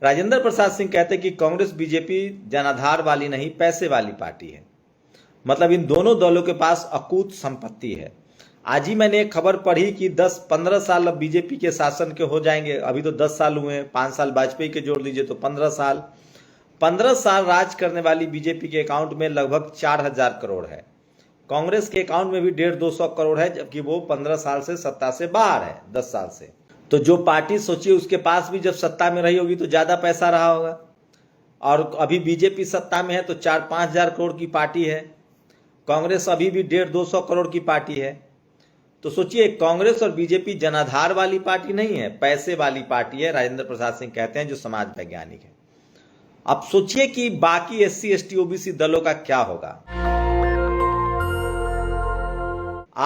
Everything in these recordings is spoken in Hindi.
राजेंद्र प्रसाद सिंह कहते हैं कि कांग्रेस बीजेपी जनाधार वाली नहीं, पैसे वाली पार्टी है। मतलब इन दोनों दलों के पास अकूत संपत्ति है। आज ही मैंने एक खबर पढ़ी कि 10-15 साल अब बीजेपी के शासन के हो जाएंगे। अभी तो 10 साल हुए हैं, 5 साल वाजपेयी के जोड़ लीजिए तो 15 साल। 15 साल राज करने वाली बीजेपी के अकाउंट में लगभग 4,000 करोड़ है। कांग्रेस के अकाउंट में भी 150-200 करोड़ है, जबकि वो 15 साल से सत्ता से बाहर है, 10 साल से। तो जो पार्टी सोचिए उसके पास भी जब सत्ता में रही होगी तो ज्यादा पैसा रहा होगा। और अभी बीजेपी सत्ता में है तो 4-5 हजार करोड़ की पार्टी है। कांग्रेस अभी भी 150-200 करोड़ की पार्टी है। तो सोचिए, कांग्रेस और बीजेपी जनाधार वाली पार्टी नहीं है, पैसे वाली पार्टी है, राजेंद्र प्रसाद सिंह कहते हैं, जो समाज वैज्ञानिक है। अब सोचिए कि बाकी एससी एसटी ओबीसी दलों का क्या होगा।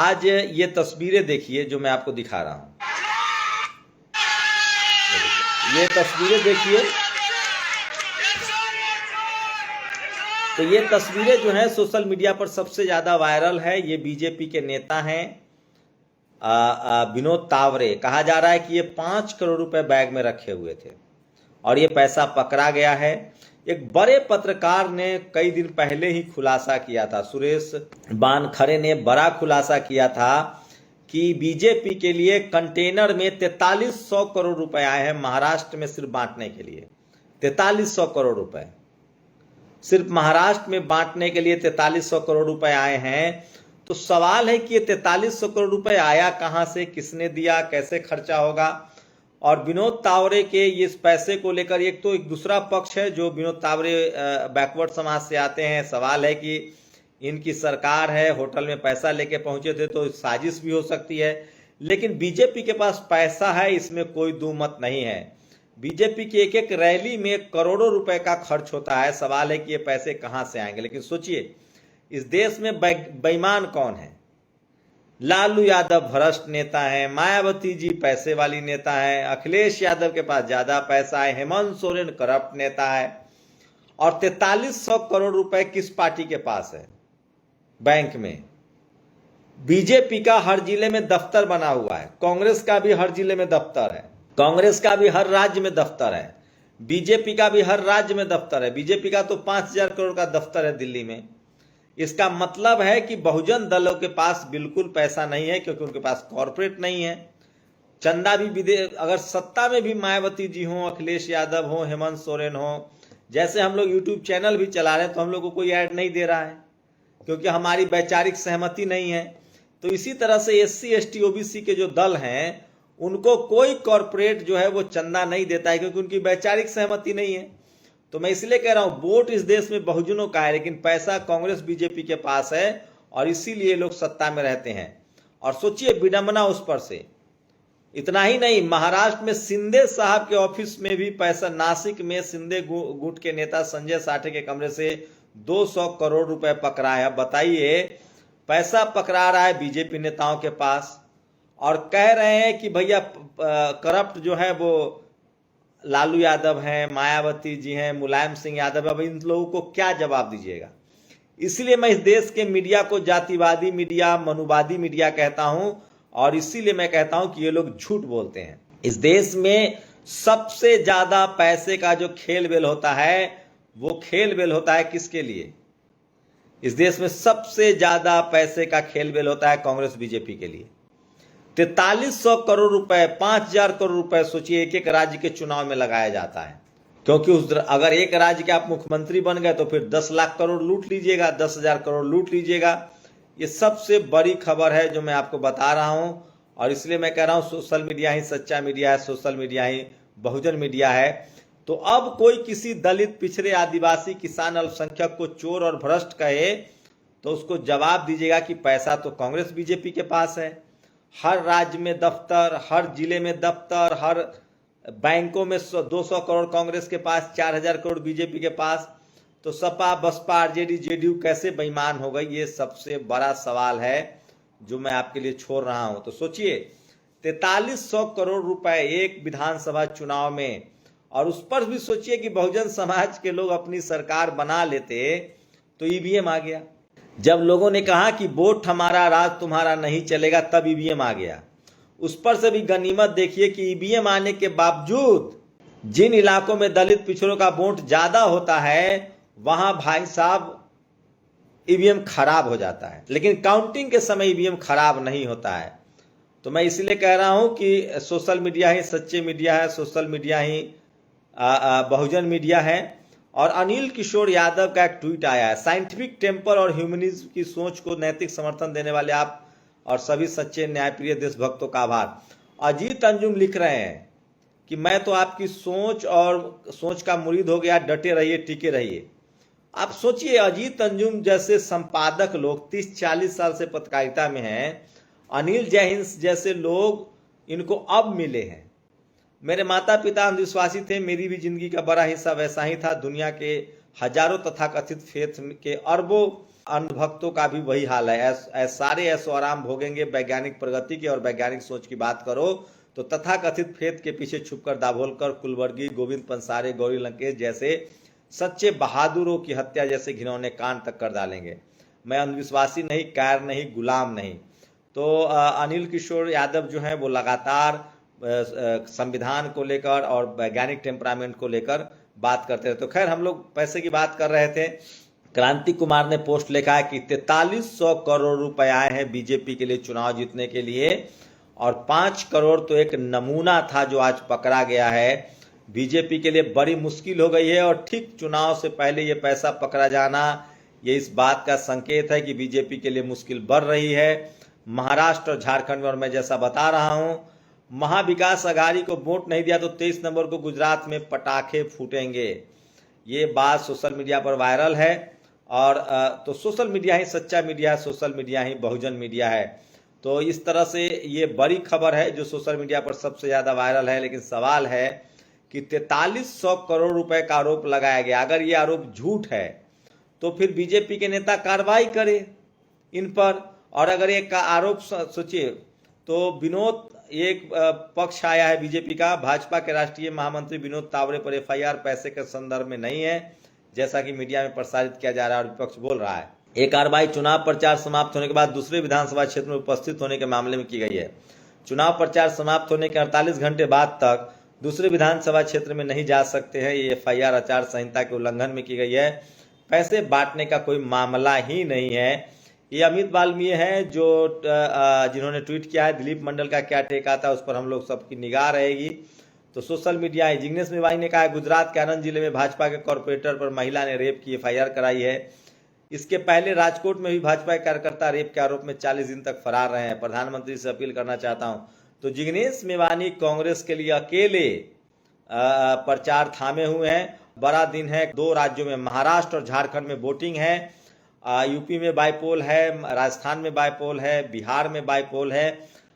आज ये तस्वीरें देखिए जो मैं आपको दिखा रहा हूं। ये तस्वीरें देखिए, तो ये तस्वीरें जो है सोशल मीडिया पर सबसे ज्यादा वायरल है। ये बीजेपी के नेता हैं विनोद तावरे। कहा जा रहा है कि ये 5 करोड़ रुपए बैग में रखे हुए थे और ये पैसा पकड़ा गया है। एक बड़े पत्रकार ने कई दिन पहले ही खुलासा किया था, सुरेश बानखरे ने बड़ा खुलासा किया था कि बीजेपी के लिए कंटेनर में 4300 करोड़ रुपए आए हैं महाराष्ट्र में सिर्फ बांटने के लिए। 4300 करोड़ रुपए सिर्फ महाराष्ट्र में बांटने के लिए 4300 करोड़ रुपए आए हैं। तो सवाल है कि ये 4300 करोड़ रुपए आया कहां से, किसने दिया, कैसे खर्चा होगा। और विनोद तावरे के इस पैसे को लेकर एक दूसरा पक्ष है जो विनोद तावरे बैकवर्ड समाज से आते हैं। सवाल है कि इनकी सरकार है, होटल में पैसा लेके पहुंचे थे तो साजिश भी हो सकती है। लेकिन बीजेपी के पास पैसा है, इसमें कोई दो मत नहीं है। बीजेपी की एक एक रैली में करोड़ों रुपए का खर्च होता है। सवाल है कि ये पैसे कहां से आएंगे। लेकिन सोचिए, इस देश में बेईमान कौन है? लालू यादव भ्रष्ट नेता है, मायावती जी पैसे वाली नेता है, अखिलेश यादव के पास ज्यादा पैसा है, हेमंत सोरेन करप्ट नेता है। और 4300 करोड़ रुपए किस पार्टी के पास है बैंक में? बीजेपी का हर जिले में दफ्तर बना हुआ है, कांग्रेस का भी हर जिले में दफ्तर है, कांग्रेस का भी हर राज्य में दफ्तर है, बीजेपी का भी हर राज्य में दफ्तर है। बीजेपी का तो 5000 करोड़ का दफ्तर है दिल्ली में। इसका मतलब है कि बहुजन दलों के पास बिल्कुल पैसा नहीं है, क्योंकि उनके पास कॉर्पोरेट नहीं है। चंदा भी विदेश, अगर सत्ता में भी मायावती जी हो, अखिलेश यादव हो, हेमंत सोरेन हो, जैसे हम लोग यूट्यूब चैनल भी चला रहे हैं तो हम लोग को कोई ऐड नहीं दे रहा है क्योंकि हमारी वैचारिक सहमति नहीं है। तो इसी तरह से एससी एसटी ओबीसी के जो दल हैं उनको कोई कॉर्पोरेट जो है वो चंदा नहीं देता है क्योंकि उनकी वैचारिक सहमति नहीं है। तो मैं इसलिए कह रहा हूं, वोट इस देश में बहुजनों का है, लेकिन पैसा कांग्रेस बीजेपी के पास है और इसीलिए लोग सत्ता में रहते हैं। और सोचिए विडंबना उस पर से। इतना ही नहीं, महाराष्ट्र में शिंदे साहब के ऑफिस में भी पैसा, नासिक में शिंदे गुट के नेता संजय साठे के कमरे से 200 करोड़ रुपए पकड़ा है। बताइए, पैसा पकड़ा रहा है बीजेपी नेताओं के पास और कह रहे हैं कि भैया करप्ट जो है वो लालू यादव हैं, मायावती जी हैं, मुलायम सिंह यादव। अब इन लोगों को क्या जवाब दीजिएगा? इसलिए मैं इस देश के मीडिया को जातिवादी मीडिया, मनुवादी मीडिया कहता हूं और इसीलिए मैं कहता हूं कि ये लोग झूठ बोलते हैं। इस देश में सबसे ज्यादा पैसे का जो खेल बेल होता है वो खेल बेल होता है किसके लिए? इस देश में सबसे ज्यादा पैसे का खेल बेल होता है कांग्रेस बीजेपी के लिए। 4300 करोड़ रुपए, 5000 करोड़ रुपए सोचिए एक एक राज्य के चुनाव में लगाया जाता है। क्योंकि अगर एक राज्य के आप मुख्यमंत्री बन गए तो फिर 10 लाख करोड़ लूट लीजिएगा, 10,000 करोड़ लूट लीजिएगा। ये सबसे बड़ी खबर है जो मैं आपको बता रहा हूं और इसलिए मैं कह रहा हूं सोशल मीडिया ही सच्चा मीडिया है, सोशल मीडिया ही बहुजन मीडिया है। तो अब कोई किसी दलित, पिछड़े, आदिवासी, किसान, अल्पसंख्यक को चोर और भ्रष्ट कहे तो उसको जवाब दीजिएगा कि पैसा तो कांग्रेस बीजेपी के पास है। हर राज्य में दफ्तर, हर जिले में दफ्तर, हर बैंकों में 200 करोड़ कांग्रेस के पास, 4000 करोड़ बीजेपी के पास। तो सपा, बसपा, आरजेडी, जेडीयू कैसे बेईमान हो गई, ये सबसे बड़ा सवाल है जो मैं आपके लिए छोड़ रहा हूं। तो सोचिए 4300 करोड़ रुपए एक विधानसभा चुनाव में, और उस पर भी सोचिए कि बहुजन समाज के लोग अपनी सरकार बना लेते तो ईवीएम आ गया। जब लोगों ने कहा कि वोट हमारा, राज तुम्हारा नहीं चलेगा, तब ईवीएम आ गया। उस पर से भी गनीमत देखिए कि ईवीएम आने के बावजूद जिन इलाकों में दलित पिछड़ों का वोट ज्यादा होता है वहां भाई साहब ईवीएम खराब हो जाता है, लेकिन काउंटिंग के समय ईवीएम खराब नहीं होता है। तो मैं इसलिए कह रहा हूं कि सोशल मीडिया ही सच्चे मीडिया है, सोशल मीडिया ही बहुजन मीडिया है। और अनिल किशोर यादव का एक ट्वीट आया है, साइंटिफिक टेम्पर और ह्यूमनिज्म की सोच को नैतिक समर्थन देने वाले आप और सभी सच्चे न्यायप्रिय देशभक्तों का आभार। अजीत अंजुम लिख रहे हैं कि मैं तो आपकी सोच और सोच का मुरीद हो गया, डटे रहिए, टिके रहिए। आप सोचिए, अजीत अंजुम जैसे संपादक लोग 30-40 साल से पत्रकारिता में हैं, अनिल जैहिंस जैसे लोग इनको अब मिले हैं। मेरे माता पिता अंधविश्वासी थे, मेरी भी जिंदगी का बड़ा हिस्सा वैसा ही था। दुनिया के हजारों तथाकथित फेथ के अरबों अंधभक्तों का भी वही हाल है। सारे ऐसो आराम भोगेंगे। वैज्ञानिक प्रगति की और वैज्ञानिक सोच की बात करो तो तथाकथित फेथ के पीछे छुपकर दाभोलकर, कुलवर्गी, गोविंद पंसारे, गौरी लंकेश जैसे सच्चे बहादुरों की हत्या जैसे घिनौने कांड तक कर डालेंगे। मैं अंधविश्वासी नहीं, कायर नहीं, गुलाम नहीं। तो अनिल किशोर यादव जो है वो लगातार संविधान को लेकर और वैज्ञानिक टेम्परामेंट को लेकर बात करते रहे। तो खैर, हम लोग पैसे की बात कर रहे थे। क्रांति कुमार ने पोस्ट लिखा है कि 4300 करोड़ रुपए आए हैं बीजेपी के लिए चुनाव जीतने के लिए, और 5 करोड़ तो एक नमूना था जो आज पकड़ा गया है। बीजेपी के लिए बड़ी मुश्किल हो गई है, और ठीक चुनाव से पहले ये पैसा पकड़ा जाना ये इस बात का संकेत है कि बीजेपी के लिए मुश्किल बढ़ रही है। महाराष्ट्र और झारखंड में, और मैं जैसा बता रहा हूं, महाविकास अघाड़ी को वोट नहीं दिया तो 23 नवंबर को गुजरात में पटाखे फूटेंगे। ये बात सोशल मीडिया पर वायरल है। और तो सोशल मीडिया ही सच्चा मीडिया है, सोशल मीडिया ही बहुजन मीडिया है। तो इस तरह से ये बड़ी खबर है जो सोशल मीडिया पर सबसे ज्यादा वायरल है। लेकिन सवाल है कि 4300 करोड़ रुपए का आरोप लगाया गया। अगर ये आरोप झूठ है तो फिर बीजेपी के नेता कार्रवाई करे इन पर। और अगर एक आरोप सोचिए तो विनोद, एक पक्ष आया है बीजेपी का, भाजपा के राष्ट्रीय महामंत्री विनोद तावड़े पर एफआईआर पैसे के संदर्भ में नहीं है, जैसा कि मीडिया में प्रसारित किया जा रहा है और विपक्ष बोल रहा है। एक कार्रवाई चुनाव प्रचार समाप्त होने के बाद दूसरे विधानसभा क्षेत्र में उपस्थित होने के मामले में की गई है। चुनाव प्रचार समाप्त होने के 48 घंटे बाद तक दूसरे विधानसभा क्षेत्र में नहीं जा सकते हैं। ये एफआईआर आचार संहिता के उल्लंघन में की गई है। पैसे बांटने का कोई मामला ही नहीं है। ये अमित बाल्मीकि है जो जिन्होंने ट्वीट किया है। दिलीप मंडल का क्या टेक आता है उस पर हम लोग सबकी निगाह रहेगी। तो सोशल मीडिया है। जिग्नेश मेवानी ने कहा है गुजरात के आनंद जिले में भाजपा के कॉर्पोरेटर पर महिला ने रेप की एफआईआर कराई है। इसके पहले राजकोट में भी भाजपा के कार्यकर्ता रेप के आरोप में 40 दिन तक फरार रहे हैं। प्रधानमंत्री से अपील करना चाहता हूं। तो जिग्नेश मेवानी कांग्रेस के लिए अकेले प्रचार थामे हुए हैं। बड़ा दिन है। 2 राज्यों में, महाराष्ट्र और झारखंड में वोटिंग है। यूपी में बाईपोल है, राजस्थान में बाईपोल है, बिहार में बाईपोल है।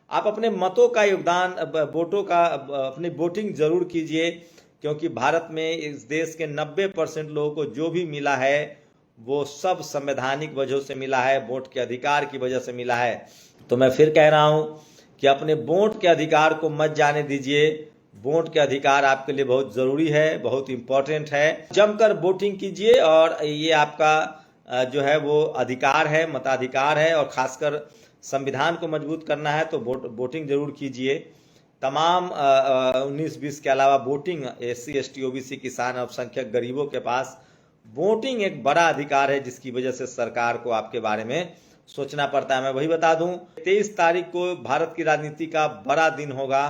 आप अपने मतों का योगदान, वोटों का, अपनी वोटिंग जरूर कीजिए, क्योंकि भारत में, इस देश के 90% लोगों को जो भी मिला है वो सब संवैधानिक वजह से मिला है, वोट के अधिकार की वजह से मिला है। तो मैं फिर कह रहा हूं कि अपने वोट के अधिकार को मत जाने दीजिए। वोट के अधिकार आपके लिए बहुत जरूरी है, बहुत इंपॉर्टेंट है। जमकर वोटिंग कीजिए, और ये आपका जो है वो अधिकार है, मताधिकार है। और खासकर संविधान को मजबूत करना है तो वोटिंग जरूर कीजिए। तमाम 19-20 के अलावा वोटिंग SC ST OBC किसान अल्पसंख्यक गरीबों के पास वोटिंग एक बड़ा अधिकार है, जिसकी वजह से सरकार को आपके बारे में सोचना पड़ता है। मैं वही बता दूं, 23 तारीख को भारत की राजनीति का बड़ा दिन होगा,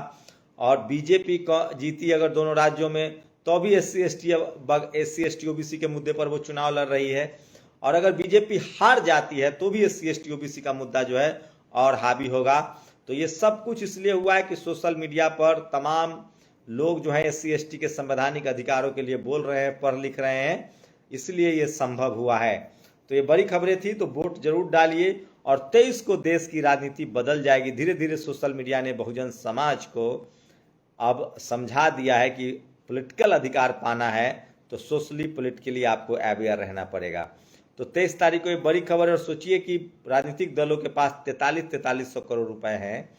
और बीजेपी जीती अगर दोनों राज्यों में तो भी SC ST OBC के मुद्दे पर वो चुनाव लड़ रही है। और अगर बीजेपी हार जाती है तो भी SC ST OBC का मुद्दा जो है और हावी होगा। तो ये सब कुछ इसलिए हुआ है कि सोशल मीडिया पर तमाम लोग जो है SC ST के संवैधानिक अधिकारों के लिए बोल रहे हैं, पढ़ लिख रहे हैं, इसलिए ये संभव हुआ है। तो ये बड़ी खबरें थी। तो वोट जरूर डालिए, और 23 को देश की राजनीति बदल जाएगी। धीरे धीरे सोशल मीडिया ने बहुजन समाज को अब समझा दिया है कि पॉलिटिकल अधिकार पाना है तो सोशली पॉलिटिकली आपको अवेयर रहना पड़ेगा। तो 23 तारीख को ये बड़ी खबर है। और सोचिए कि राजनीतिक दलों के पास 4300 करोड़ रुपए हैं।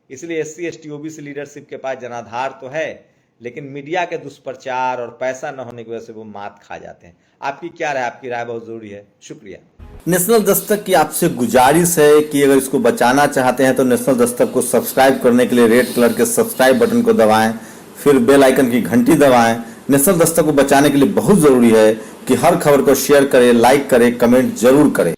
इसलिए SC ST OBC लीडरशिप के पास जनाधार तो है, लेकिन मीडिया के दुष्प्रचार और पैसा न होने की वजह से वो मात खा जाते हैं। आपकी क्या राय? आपकी राय बहुत जरूरी है। शुक्रिया। नेशनल दस्तक की आपसे गुजारिश है कि अगर इसको बचाना चाहते हैं तो नेशनल दस्तक को सब्सक्राइब करने के लिए रेड कलर के सब्सक्राइब बटन को दबाएं, फिर बेल आइकन की घंटी दबाएं। नेशनल दस्तक को बचाने के लिए बहुत जरूरी है कि हर खबर को शेयर करें, लाइक करें, कमेंट जरूर करें।